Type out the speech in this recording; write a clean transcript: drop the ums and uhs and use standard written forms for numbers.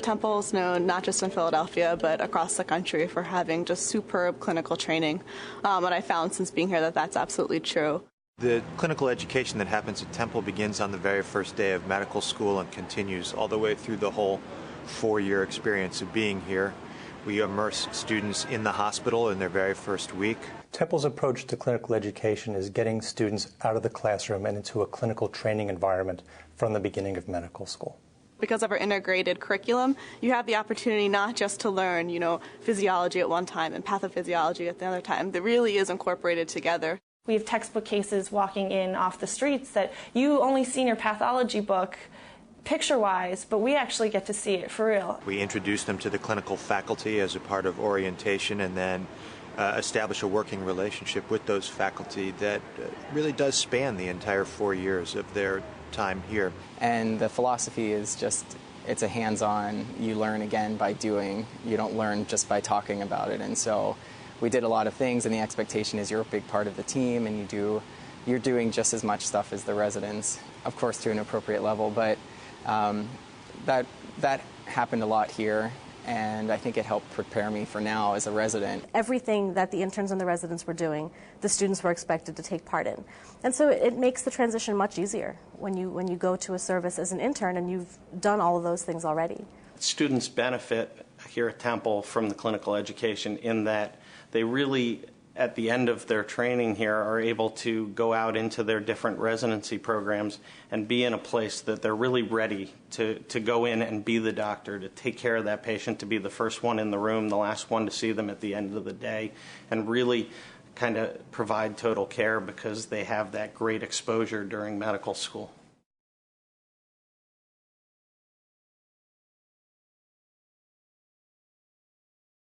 Temple is known not just in Philadelphia, but across the country for having just superb clinical training. And I found since being here that that's absolutely true. The clinical education that happens at Temple begins on the very first day of medical school and continues all the way through the whole 4-year experience of being here. We immerse students in the hospital in their very first week. Temple's approach to clinical education is getting students out of the classroom and into a clinical training environment from the beginning of medical school. Because of our integrated curriculum, you have the opportunity not just to learn, physiology at one time and pathophysiology at the other time. That really is incorporated together. We have textbook cases walking in off the streets that you only see in your pathology book picture-wise, but we actually get to see it for real. We introduce them to the clinical faculty as a part of orientation and then establish a working relationship with those faculty that really does span the entire 4 years of their time here. And the philosophy is just, it's a hands-on, you learn again by doing, you don't learn just by talking about it. And so we did a lot of things, and the expectation is you're a big part of the team, and you're doing just as much stuff as the residents, of course to an appropriate level, but that happened a lot here, and I think it helped prepare me for now as a resident. Everything that the interns and the residents were doing, the students were expected to take part in. And so it makes the transition much easier when you go to a service as an intern and you've done all of those things already. Students benefit here at Temple from the clinical education in that they really, at the end of their training here, are able to go out into their different residency programs and be in a place that they're really ready to go in and be the doctor, to take care of that patient, to be the first one in the room, the last one to see them at the end of the day, and really kind of provide total care because they have that great exposure during medical school.